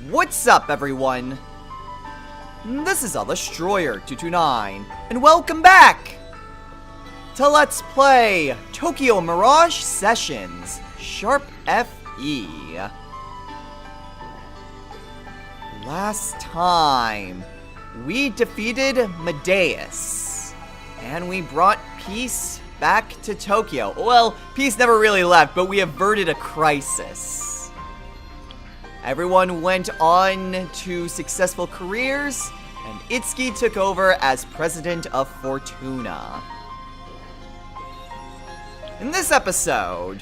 What's up, everyone? This is Destroyer229, and welcome back to Let's Play Tokyo Mirage Sessions Sharp FE. Last time, we defeated Medeus, and we brought peace back to Tokyo. Well, peace never really left, but we averted a crisis. Everyone went on to successful careers, and Itsuki took over as president of Fortuna. In this episode,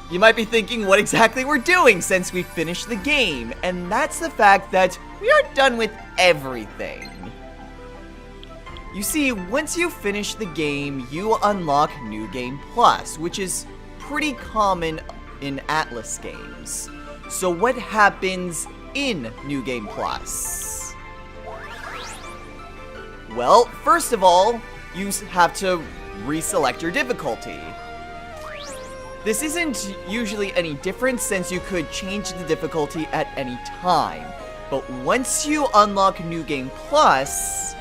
you might be thinking what exactly we're doing since we finished the game, and that's the fact that we are done with everything. You see, once you finish the game, you unlock New Game Plus, which is pretty common in Atlas games. So what happens in New Game Plus? Well, first of all, you have to reselect your difficulty. This isn't usually any different since you could change the difficulty at any time. But once you unlock New Game Plus,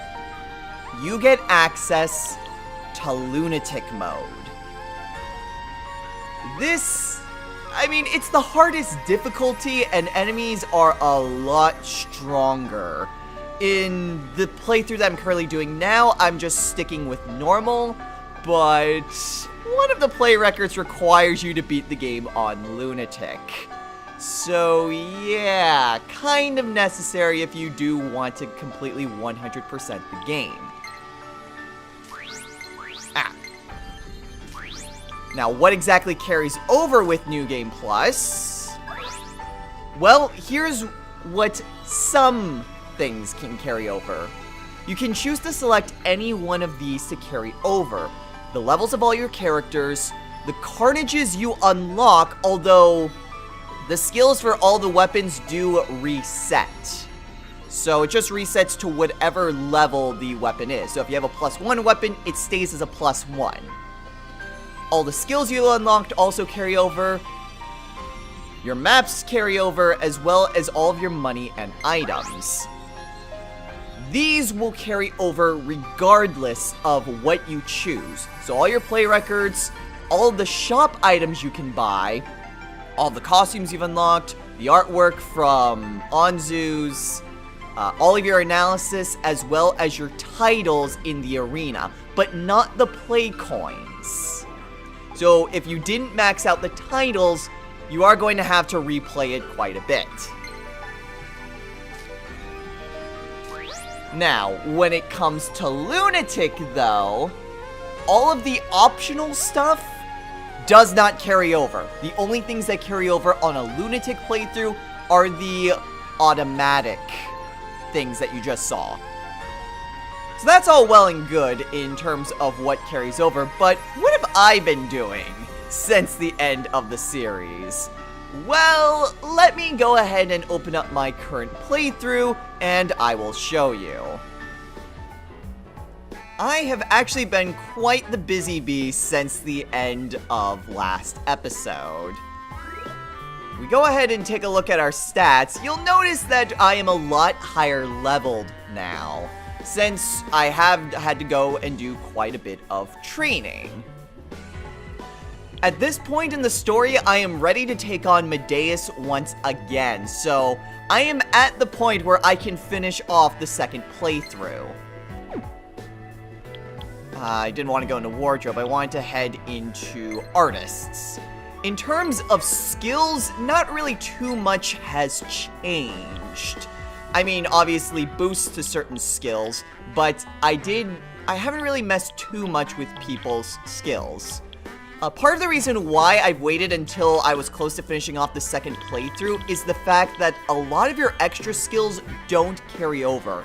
you get access to Lunatic Mode. It's the hardest difficulty, and enemies are a lot stronger. In the playthrough that I'm currently doing now, I'm just sticking with normal, but one of the play records requires you to beat the game on Lunatic. So yeah, kind of necessary if you do want to completely 100% the game. Now, what exactly carries over with New Game Plus? Well, here's what some things can carry over. You can choose to select any one of these to carry over. The levels of all your characters, the Carnages you unlock, although the skills for all the weapons do reset. So it just resets to whatever level the weapon is. So if you have a +1 weapon, it stays as a +1. All the skills you unlocked also carry over. Your maps carry over, as well as all of your money and items. These will carry over regardless of what you choose. So all your play records, all of the shop items you can buy, all the costumes you've unlocked, the artwork from Onzu's, all of your analysis, as well as your titles in the arena, but not the play coins. So if you didn't max out the titles, you are going to have to replay it quite a bit. Now, when it comes to Lunatic, though, all of the optional stuff does not carry over. The only things that carry over on a Lunatic playthrough are the automatic things that you just saw. So that's all well and good in terms of what carries over, but what have I been doing since the end of the series? Well, let me go ahead and open up my current playthrough, and I will show you. I have actually been quite the busy bee since the end of last episode. We go ahead and take a look at our stats. You'll notice that I am a lot higher leveled now, since I have had to go and do quite a bit of training. At this point in the story, I am ready to take on Medeus once again, so I am at the point where I can finish off the second playthrough. I didn't want to go into wardrobe, I wanted to head into artists. In terms of skills, not really too much has changed. I mean, obviously boosts to certain skills, but I haven't really messed too much with people's skills. Part of the reason why I've waited until I was close to finishing off the second playthrough is the fact that a lot of your extra skills don't carry over.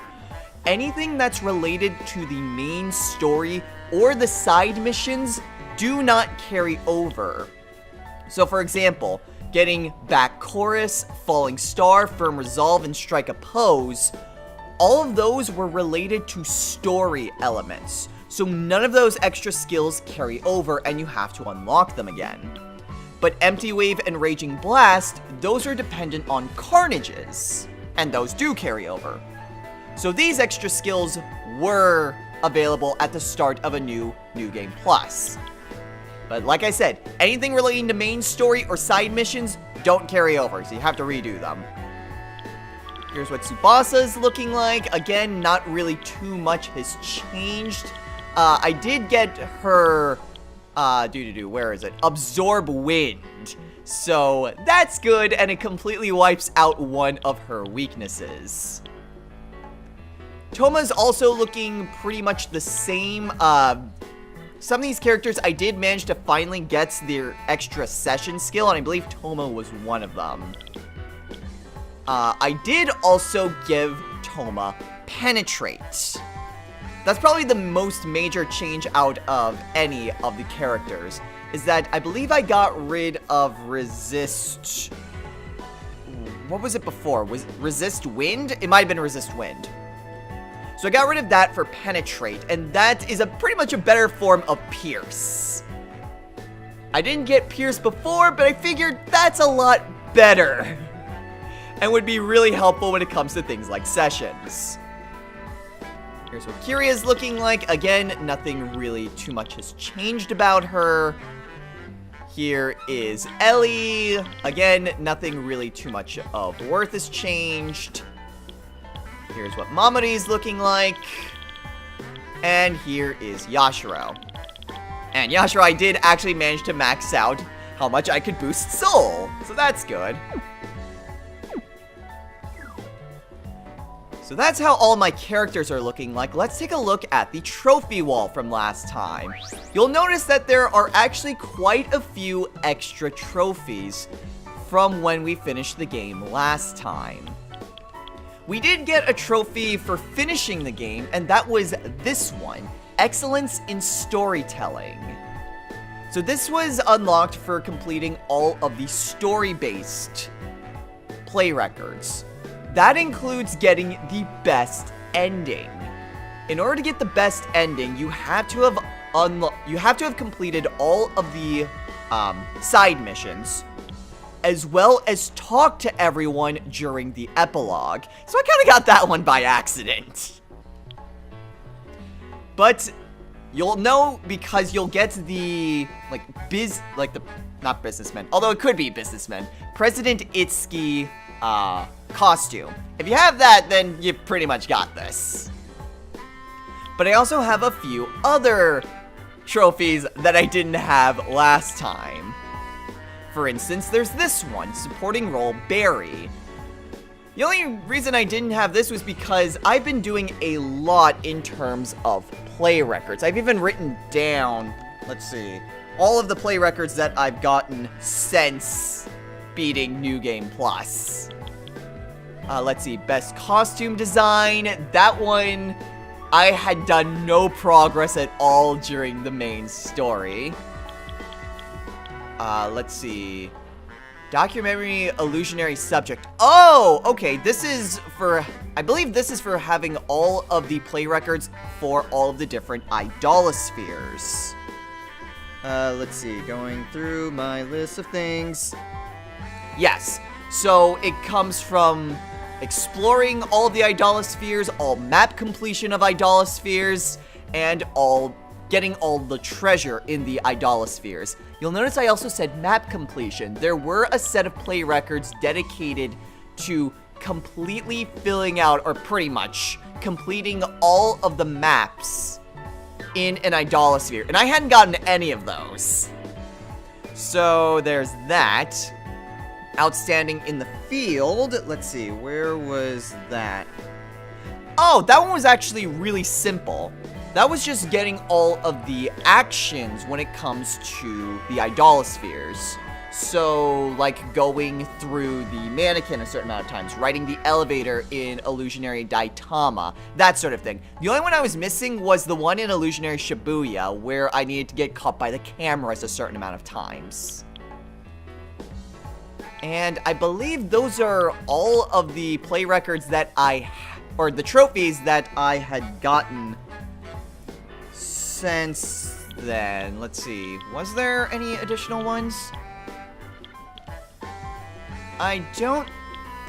Anything that's related to the main story or the side missions do not carry over. So for example, getting back chorus, falling star, firm resolve, and strike a pose, all of those were related to story elements. So none of those extra skills carry over and you have to unlock them again. But Empty Wave and Raging Blast, those are dependent on Carnages, and those do carry over. So these extra skills were available at the start of a New Game Plus. But like I said, anything relating to main story or side missions don't carry over, so you have to redo them. Here's what Tsubasa's looking like. Again, not really too much has changed. I did get her, where is it? Absorb Wind. So that's good, and it completely wipes out one of her weaknesses. Toma's also looking pretty much the same. Some of these characters I did manage to finally get their extra session skill, and I believe Toma was one of them. I did also give Toma Penetrate. That's probably the most major change out of any of the characters, is that I believe I got rid of Resist. What was it before? Was it Resist Wind? It might have been Resist Wind. So I got rid of that for Penetrate, and that is pretty much a better form of Pierce. I didn't get Pierce before, but I figured that's a lot better, and would be really helpful when it comes to things like sessions. Here's what Kiria's looking like. Again, nothing really too much has changed about her. Here is Ellie. Again, nothing really too much of worth has changed. Here's what Mamori's looking like. And here is Yashiro. And Yashiro, I did actually manage to max out how much I could boost Soul. So that's good. So that's how all my characters are looking like. Let's take a look at the trophy wall from last time. You'll notice that there are actually quite a few extra trophies from when we finished the game last time. We did get a trophy for finishing the game, and that was this one, Excellence in Storytelling. So this was unlocked for completing all of the story-based play records. That includes getting the best ending. In order to get the best ending, you have to have completed all of the side missions, as well as talk to everyone during the epilogue. So I kind of got that one by accident. But you'll know because you'll get the, not businessman, although it could be businessman, President Itsuki costume. If you have that, then you pretty much got this. But I also have a few other trophies that I didn't have last time. For instance, there's this one, supporting role Barry. The only reason I didn't have this was because I've been doing a lot in terms of play records. I've even written down, let's see, all of the play records that I've gotten since beating New Game Plus. Let's see, best costume design. That one, I had done no progress at all during the main story. Let's see. Documentary illusionary subject. Oh, okay. This is for, I believe this is for having all of the play records for all of the different idolospheres. Let's see. Going through my list of things. Yes. So it comes from exploring all of the idolospheres, all map completion of idolospheres, and getting all the treasure in the idolospheres. You'll notice I also said map completion. There were a set of play records dedicated to completely filling out, or pretty much completing all of the maps in an idolosphere, and I hadn't gotten any of those. So there's that. Outstanding in the field. Let's see, where was that? Oh, that one was actually really simple. That was just getting all of the actions when it comes to the idolospheres. So, like going through the mannequin a certain amount of times, riding the elevator in Illusionary Daitama, that sort of thing. The only one I was missing was the one in Illusionary Shibuya, where I needed to get caught by the cameras a certain amount of times. And I believe those are all of the play records that or the trophies that I had gotten since then. Let's see, was there any additional ones? I don't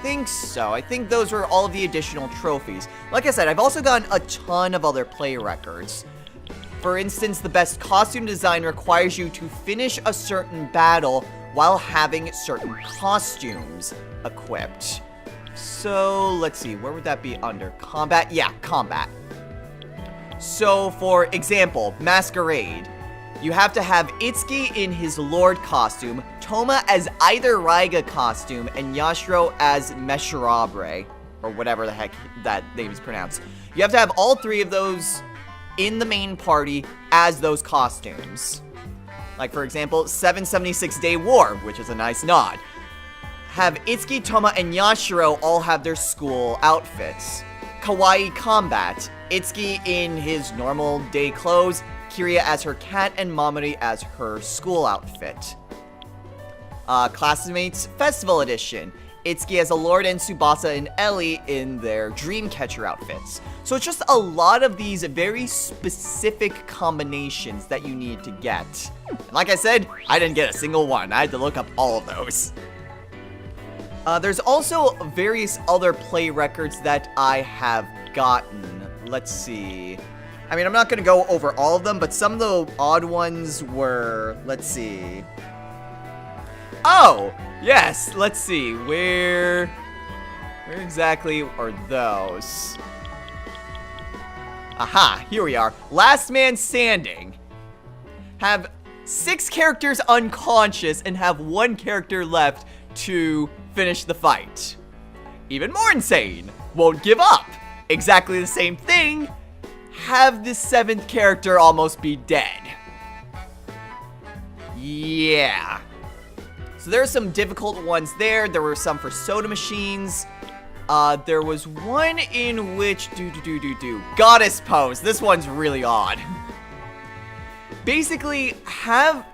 think so. I think those were all of the additional trophies. Like I said, I've also gotten a ton of other play records. For instance, the best costume design requires you to finish a certain battle while having certain costumes equipped. So, let's see, where would that be under? Combat? Yeah, combat. So, for example, Masquerade. You have to have Itsuki in his Lord costume, Toma as either Raiga costume, and Yashiro as Meshurabre, or whatever the heck that name is pronounced. You have to have all three of those in the main party as those costumes. Like, for example, 776 Day War, which is a nice nod. Have Itsuki, Toma, and Yashiro all have their school outfits. Kawaii Combat. Itsuki in his normal day clothes, Kiria as her cat, and Mamori as her school outfit. Classmates Festival Edition. Itsuki as a Lord and Tsubasa and Ellie in their Dreamcatcher outfits. So it's just a lot of these very specific combinations that you need to get. And like I said, I didn't get a single one. I had to look up all of those. There's also various other play records that I have gotten. Let's see. I mean, I'm not going to go over all of them, but some of the odd ones were, let's see. Oh, yes, let's see. Where exactly are those? Aha, here we are. Last Man Standing. Have 6 characters unconscious and have 1 character left to finish the fight. Even more insane. Won't give up. Exactly the same thing. Have the 7th character almost be dead. Yeah. So there are some difficult ones there. There were some for soda machines. There was one in which Goddess Pose. This one's really odd. Basically, have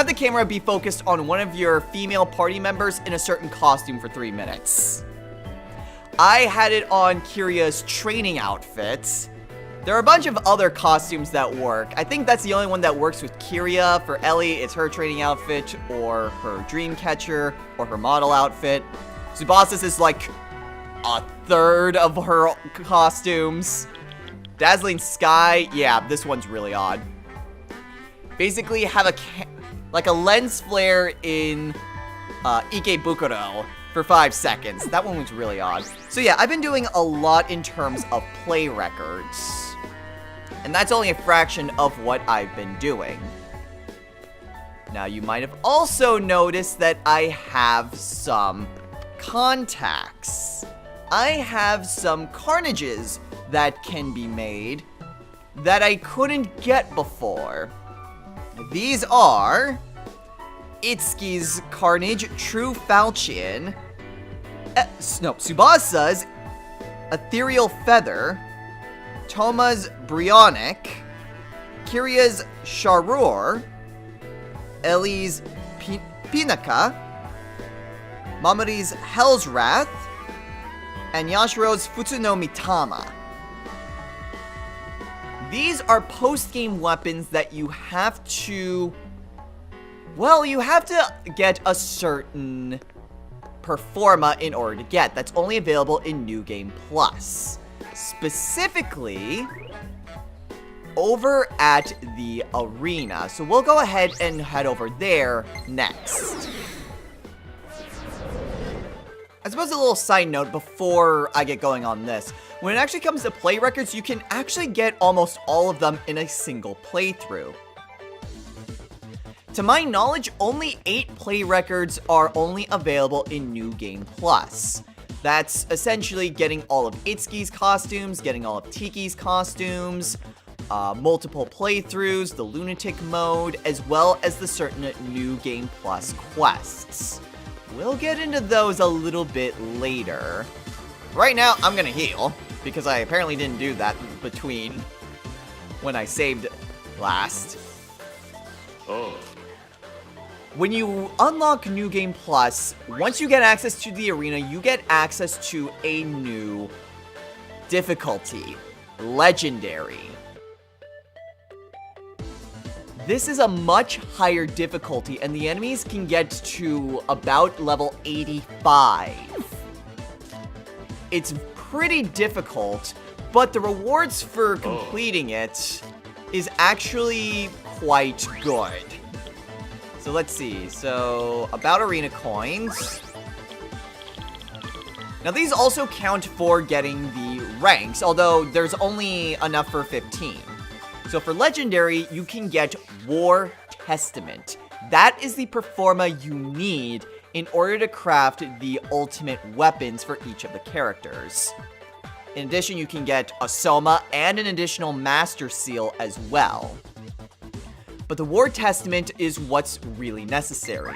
the camera be focused on one of your female party members in a certain costume for 3 minutes. I had it on Kiria's training outfit. There are a bunch of other costumes that work. I think that's the only one that works with Kiria. For Ellie, it's her training outfit, or her Dreamcatcher, or her model outfit. Tsubasa's is like a third of her costumes. Dazzling Sky, yeah, this one's really odd. Basically, have a lens flare in Ikebukuro for 5 seconds. That one was really odd. So yeah, I've been doing a lot in terms of play records. And that's only a fraction of what I've been doing. Now, you might have also noticed that I have some contacts. I have some Carnages that can be made that I couldn't get before. These are Itsuki's Carnage True Falchion, Tsubasa's Ethereal Feather, Toma's Bryonic, Kiria's Charur, Ellie's Pinaka, Mamori's Hell's Wrath, and Yashiro's Futsuno Mitama. These are post-game weapons that you have to... Well, you have to get a certain performa in order to get. That's only available in New Game Plus. Specifically, over at the arena. So we'll go ahead and head over there next. I suppose a little side note before I get going on this. When it actually comes to play records, you can actually get almost all of them in a single playthrough. To my knowledge, only 8 play records are only available in New Game Plus. That's essentially getting all of Itsuki's costumes, getting all of Tiki's costumes, multiple playthroughs, the Lunatic mode, as well as the certain New Game Plus quests. We'll get into those a little bit later. Right now, I'm gonna heal, because I apparently didn't do that between when I saved last. Oh. When you unlock New Game Plus, once you get access to the arena, you get access to a new difficulty, Legendary. this is a much higher difficulty, and the enemies can get to about level 85. It's pretty difficult, but the rewards for completing it is actually quite good. So let's see. So, about arena coins. Now these also count for getting the ranks, although there's only enough for 15. So for legendary, you can get War Testament. That is the performa you need in order to craft the ultimate weapons for each of the characters. In addition, you can get a Soma and an additional Master Seal as well. But the War Testament is what's really necessary.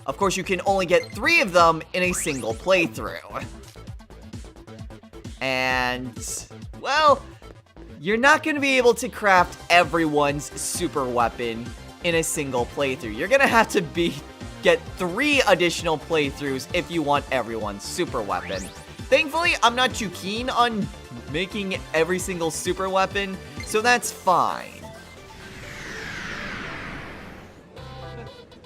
Of course, you can only get 3 of them in a single playthrough. And, well, you're not going to be able to craft everyone's super weapon in a single playthrough. You're going to have to get 3 additional playthroughs if you want everyone's super weapon. Thankfully, I'm not too keen on making every single super weapon, so that's fine.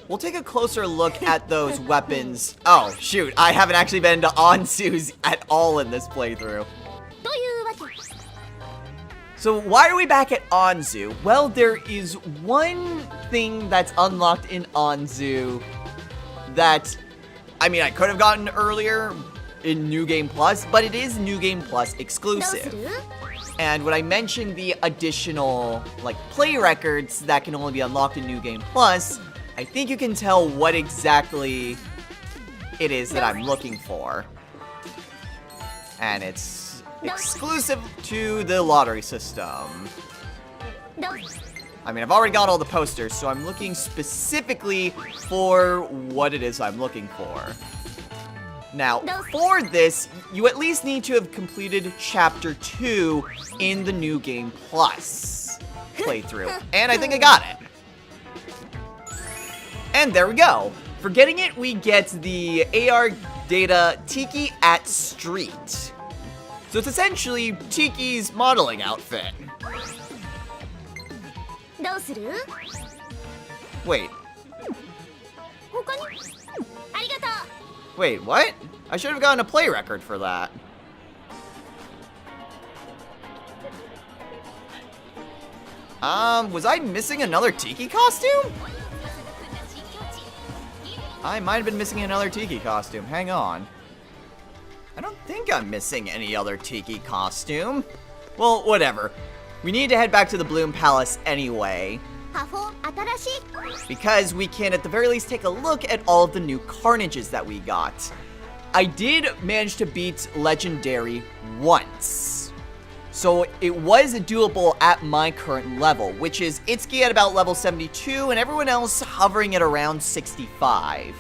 We'll take a closer look at those weapons. Oh, shoot, I haven't actually been to Anzu's at all in this playthrough. So why are we back at Anzu? Well, there is one thing that's unlocked in Anzu that, I mean, I could have gotten earlier in New Game Plus, but it is New Game Plus exclusive. And when I mentioned the additional, like, play records that can only be unlocked in New Game Plus, I think you can tell what exactly it is that I'm looking for. And it's exclusive to the lottery system. I mean, I've already got all the posters, so I'm looking specifically for what it is I'm looking for. Now, for this, you at least need to have completed Chapter 2 in the New Game Plus playthrough. And I think I got it. And there we go. For getting it, we get the AR Data Tiki at Street. So it's essentially Tiki's modeling outfit. Wait. Wait, what? I should have gotten a play record for that. Was I missing another Tiki costume? I might have been missing another Tiki costume. Hang on. I don't think I'm missing any other Tiki costume. Well, whatever. We need to head back to the Bloom Palace anyway, because we can at the very least take a look at all of the new Carnages that we got. I did manage to beat Legendary once, so it was doable at my current level, which is Itsuki at about level 72 and everyone else hovering at around 65.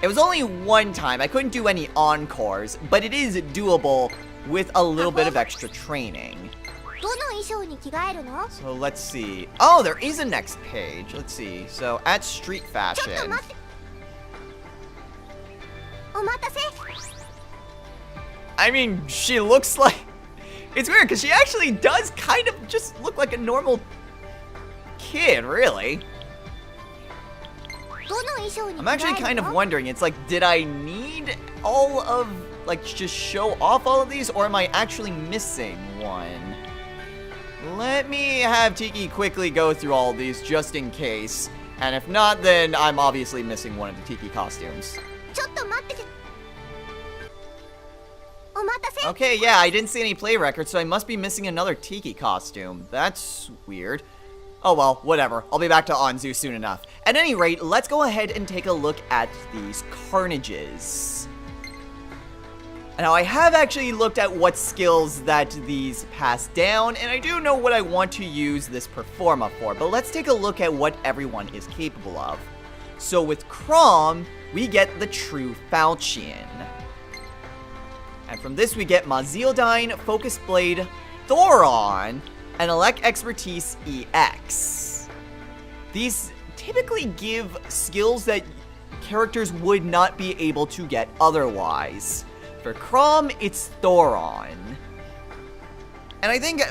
It was only one time, I couldn't do any encores, but it is doable with a little bit of extra training. So let's see. Oh, there is a next page. Let's see. So at Street Fashion. I mean, she looks like... It's weird because she actually does kind of just look like a normal kid, really. I'm actually kind of wondering, it's like, did I need all of, like, just show off all of these, or am I actually missing one? Let me have Tiki quickly go through all of these just in case, and if not, then I'm obviously missing one of the Tiki costumes. Okay, yeah, I didn't see any play records, so I must be missing another Tiki costume. That's weird. Oh well, whatever. I'll be back to Anzu soon enough. At any rate, let's go ahead and take a look at these Carnages. Now, I have actually looked at what skills that these pass down, and I do know what I want to use this Performa for, but let's take a look at what everyone is capable of. So with Chrom, we get the True Falchion. And from this we get Mazildine, Focus Blade, Thoron, and Elect Expertise EX. These typically give skills that characters would not be able to get otherwise. For Chrom, it's Thoron. And I think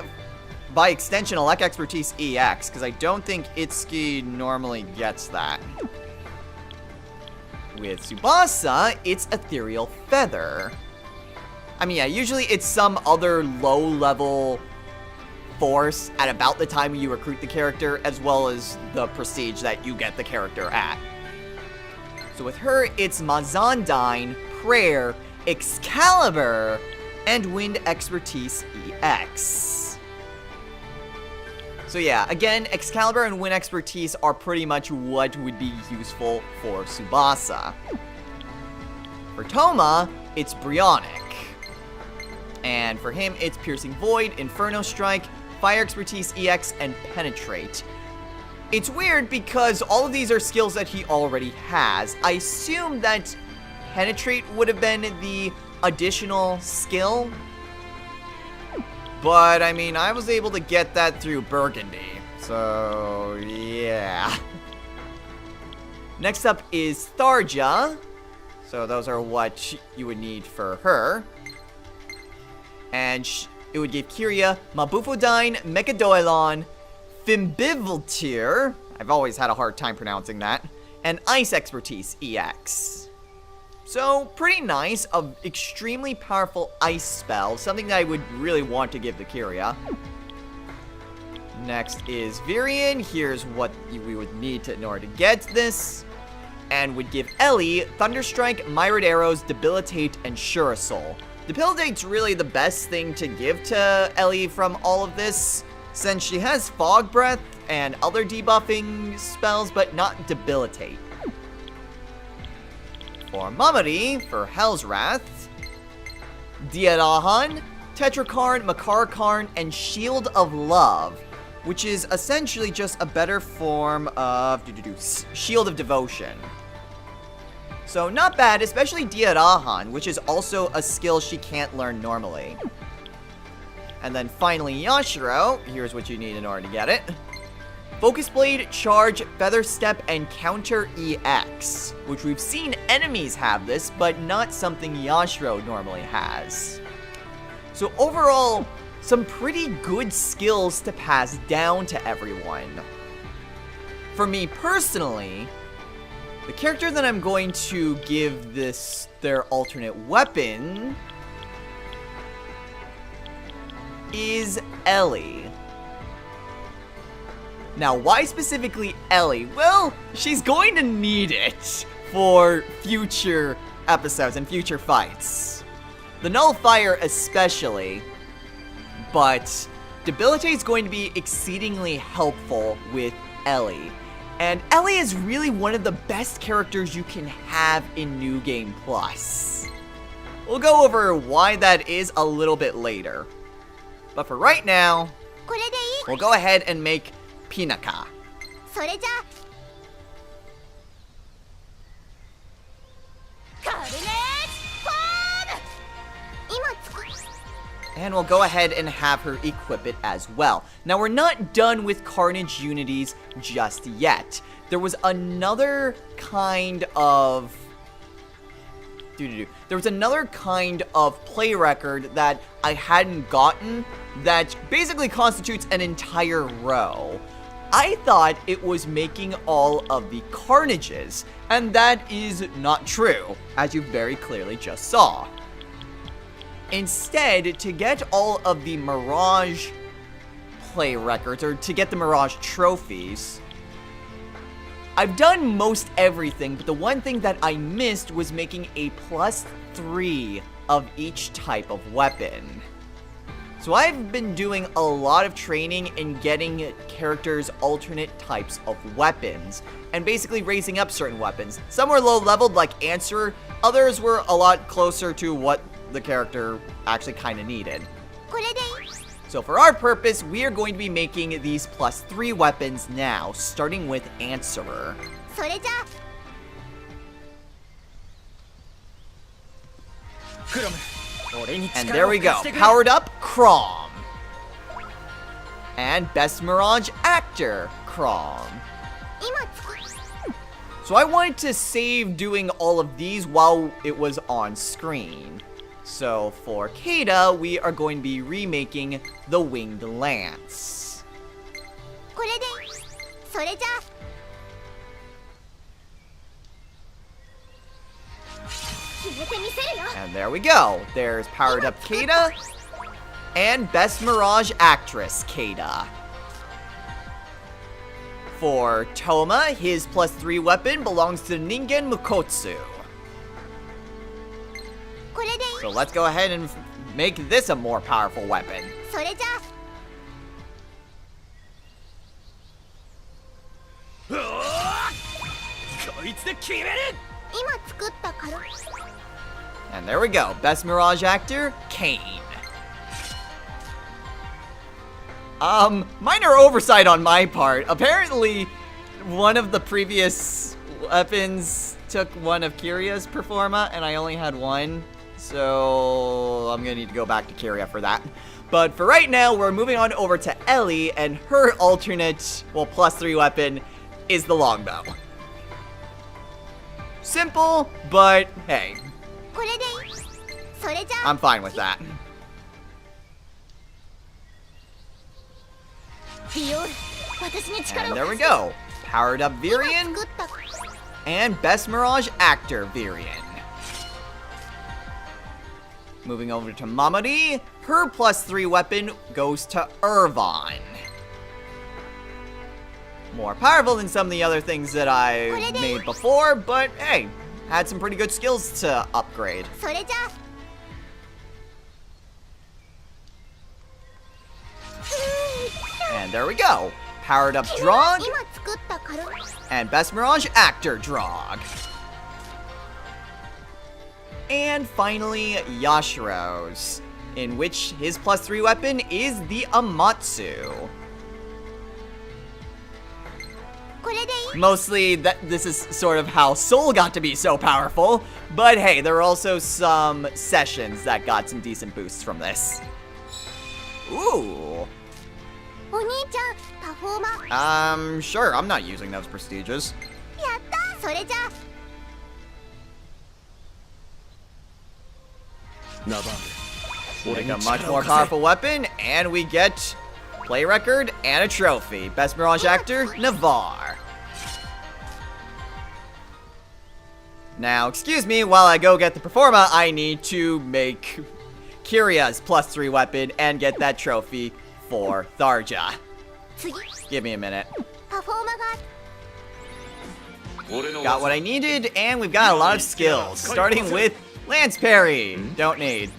by extension, Elect Expertise EX, because I don't think Itsuki normally gets that. With Tsubasa, it's Ethereal Feather. I mean, yeah, usually it's some other low-level force at about the time you recruit the character, as well as the prestige that you get the character at. So with her, it's Mazandine, Prayer, Excalibur, and Wind Expertise EX. So yeah, again, Excalibur and Wind Expertise are pretty much what would be useful for Tsubasa. For Toma, it's Bryonic. And for him, it's Piercing Void, Inferno Strike, Fire Expertise EX, and Penetrate. It's weird because all of these are skills that he already has. I assume that Penetrate would have been the additional skill. But, I mean, I was able to get that through Burgundy. So, yeah. Next up is Tharja. So, those are what you would need for her. And it would give Kyria, Mabufodine, Mechadoylon, Fimbivaltir, I've always had a hard time pronouncing that, and Ice Expertise EX. So, pretty nice, an extremely powerful ice spell, something that I would really want to give to Kyria. Next is Virion. Here's what we would need in order to get this. And would give Ellie Thunderstrike, Myriad Arrows, Debilitate, and Sure Soul. Debilitate's really the best thing to give to Ellie from all of this, since she has Fog Breath and other debuffing spells, but not Debilitate. For Mamori, for Hell's Wrath, Diarahan, Tetrakarn, Makarakarn, and Shield of Love, which is essentially just a better form of Shield of Devotion. So not bad, especially Diarahan, which is also a skill she can't learn normally. And then finally Yashiro, here's what you need in order to get it. Focus Blade, Charge, Feather Step, and Counter EX, which we've seen enemies have this, but not something Yashiro normally has. So overall, some pretty good skills to pass down to everyone. For me personally, the character that I'm going to give this their alternate weapon is Ellie. Now, why specifically Ellie? Well, she's going to need it for future episodes and future fights. The Nullifier especially, but Debilitate is going to be exceedingly helpful with Ellie. And Ellie is really one of the best characters you can have in New Game Plus. We'll go over why that is a little bit later. But for right now, we'll go ahead and make Pinaka. And we'll go ahead and have her equip it as well. Now, we're not done with Carnage Unities just yet. There was another kind of... There was another kind of play record that I hadn't gotten that basically constitutes an entire row. I thought it was making all of the Carnages, and that is not true, as you very clearly just saw. Instead, to get all of the Mirage play records, or to get the Mirage trophies, I've done most everything, but the one thing that I missed was making a +3 of each type of weapon. So I've been doing a lot of training in getting characters' alternate types of weapons, and basically raising up certain weapons. Some were low-leveled, like Answerer, others were a lot closer to what the character actually kind of needed. So for our purpose, we are going to be making these +3 weapons now, starting with Answerer. And there we go, powered up Chrom. And Best Mirage Actor, Chrom. So I wanted to save doing all of these while it was on screen. So for Keita, we are going to be remaking the Winged Lance. これでそれじゃ決めてみせるよ And there we go. There's powered up Keita and Best Mirage Actress Keita. For Toma, his +3 weapon belongs to Ningen Mukotsu. これで So let's go ahead and make this a more powerful weapon. それじゃ 今作ったから And there we go. Best Mirage Actor, Kane. Minor oversight on my part. Apparently, one of the previous weapons took one of Kiria's Performa, and I only had one. So, I'm gonna need to go back to Kiria for that. But for right now, we're moving on over to Ellie, and her alternate, well, +3 weapon is the longbow. Simple, but hey, これでそれじゃ I'm fine with that. ディオール私に力 And を there we 貸して go. Powered up 今 Virion 作った and Best Mirage Actor Virion. Moving over to Mamori, her +3 weapon goes to Irvine. More powerful than some of the other things that I made before, but hey, had some pretty good skills to upgrade. それじゃ And there we go. Powered up Drog 今作ったから and Best Mirage Actor Drog. And finally, Yashiro's, in which his +3 weapon is the Amatsu. これでいい Mostly, this is sort of how Soul got to be so powerful, but hey, there are also some sessions that got some decent boosts from this. Ooh. お兄ちゃんパフォーマー Sure, I'm not using those prestiges. やったそれじゃ Make a much more powerful weapon, and we get play record and a trophy. Best Mirage Actor, Navarre. Now, excuse me, while I go get the Performa, I need to make Kiria's +3 weapon and get that trophy for Tharja. 次 Give me a minute. パフォーマが Got what I needed, and we've got a lot of skills, starting with Lance Parry. Don't need.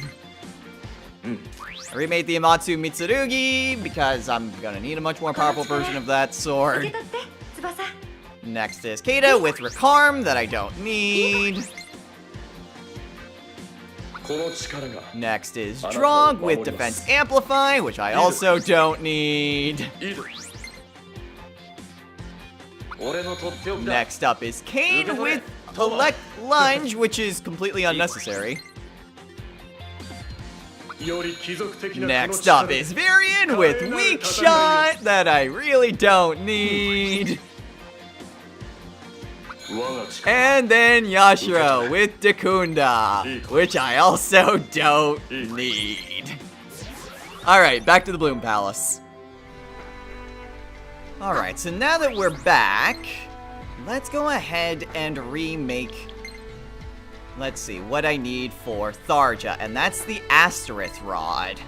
I remade the Amatsu Mitsurugi because I'm gonna need a much more powerful version of that sword. 受け取って翼 Next is Keita with Recarm that I don't need. Next is Drog with Defense Amplify, which I also don't need. Next up is Kane with Elect Lunge, which is completely unnecessary. Next up is Virion with Weak Shot that I really don't need. And then Yashiro with Dekunda, which I also don't need. Alright, back to the Bloom Palace. Alright, so now that we're back, let's go ahead and remake, let's see, what I need for Tharja, and that's the Asterith Rod.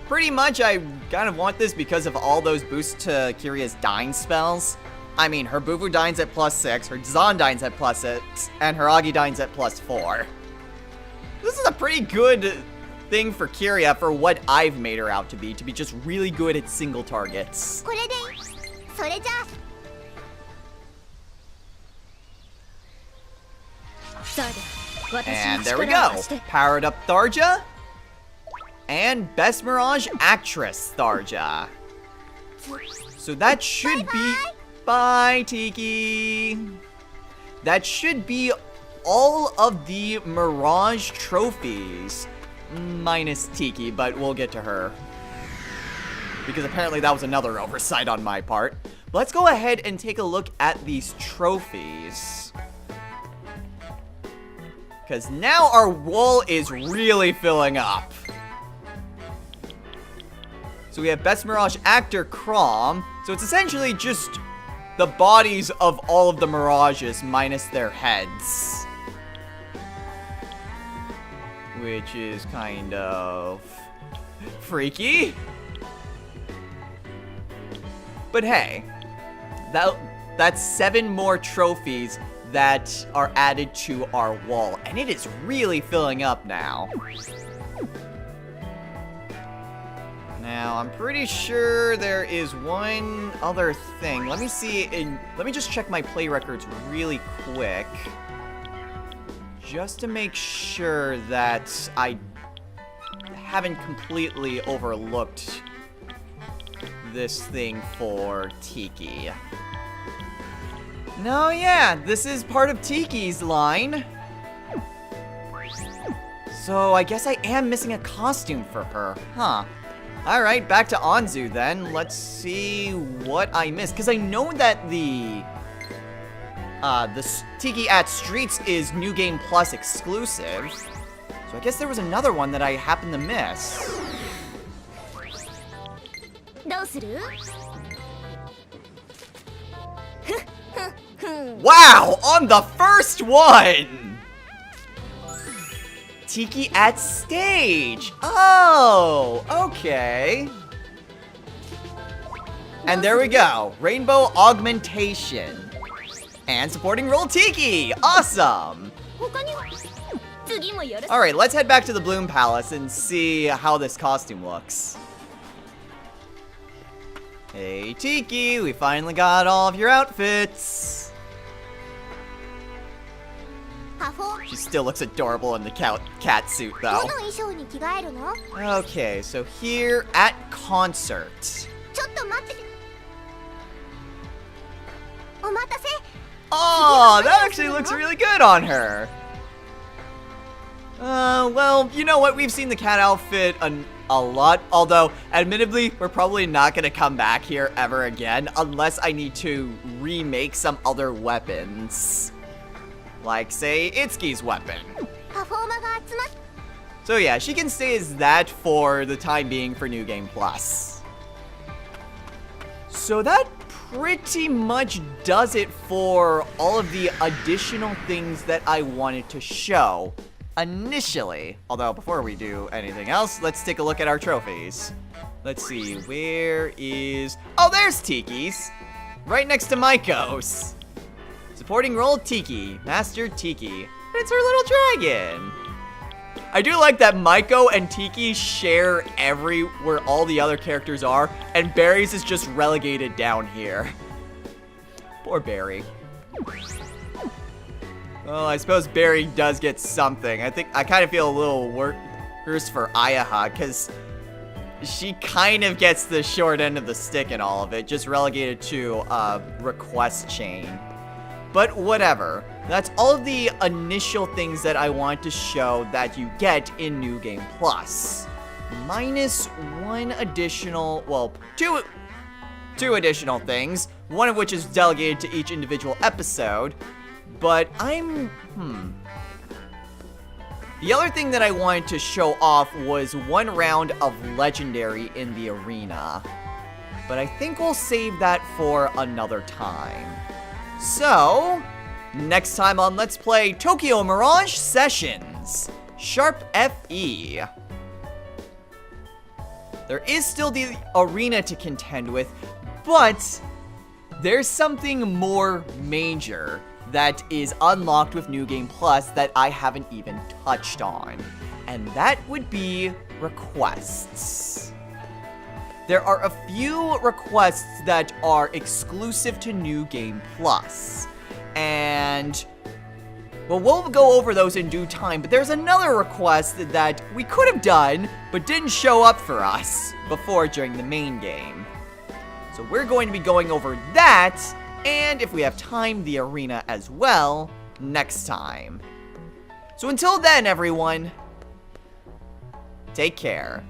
Pretty much, I kind of want this because of all those boosts to Kiria's dying spells. I mean, her Bufu Dines at +6, her Zon Dines at +6, and her Agi Dines at +4. This is a pretty good thing for Kiria for what I've made her out to be just really good at single targets. これでそれじゃ And there we go. Powered up Tharja. And Best Mirage Actress Tharja. So that should be... Bye, Tiki. That should be all of the Mirage trophies. Minus Tiki, but we'll get to her. Because apparently that was another oversight on my part. Let's go ahead and take a look at these trophies. because now our wall is really filling up. So we have Best Mirage Actor Crom. So it's essentially just the bodies of all of the Mirages minus their heads. Which is kind of freaky. But hey, that's 7 more trophies that are added to our wall. And it is really filling up now. Now, I'm pretty sure there is one other thing. Let me see, let me just check my play records really quick. Just to make sure that I haven't completely overlooked this thing for Tiki. No, yeah, this is part of Tiki's line. So I guess I am missing a costume for her, huh? Alright, back to Anzu then. Let's see what I missed. Because I know that the Tiki at Streets is New Game Plus exclusive. So I guess there was another one that I happened to miss. Wow! On the first one! Tiki at stage. Oh, okay. And there we go. Rainbow augmentation. And supporting role Tiki. Awesome. Alright, let's head back to the Bloom Palace and see how this costume looks. Hey Tiki, we finally got all of your outfits. She still looks adorable in the cat suit, though. Okay, so here at concert. Oh, that actually looks really good on her. Well, you know what? We've seen the cat outfit a lot. Although, admittedly, we're probably not going to come back here ever again unless I need to remake some other weapons. Like, say, Itsuki's weapon. So yeah, she can stay as that for the time being for New Game Plus. So that pretty much does it for all of the additional things that I wanted to show initially. Although, before we do anything else, let's take a look at our trophies. Let's see, where is... Oh, there's Tiki's! Right next to Maiko's. Supporting role Tiki, Master Tiki. It's her little dragon. I do like that Maiko and Tiki share where all the other characters are, and Barry's is just relegated down here. Poor Barry. Well, I suppose Barry does get something. I kind of feel a little worse for Ayaha, because she kind of gets the short end of the stick in all of it, just relegated to a request chain. But whatever. That's all of the initial things that I want to show that you get in New Game Plus. Minus one additional, well, two additional things. One of which is delegated to each individual episode. But The other thing that I wanted to show off was one round of Legendary in the arena. But I think we'll save that for another time. So, next time on Let's Play Tokyo Mirage Sessions, Sharp FE. There is still the arena to contend with, but there's something more major that is unlocked with New Game Plus that I haven't even touched on, and that would be requests. There are a few requests that are exclusive to New Game Plus, and, well, we'll go over those in due time, but there's another request that we could have done, but didn't show up for us before during the main game. So we're going to be going over that, and if we have time, the arena as well, next time. So until then, everyone, take care.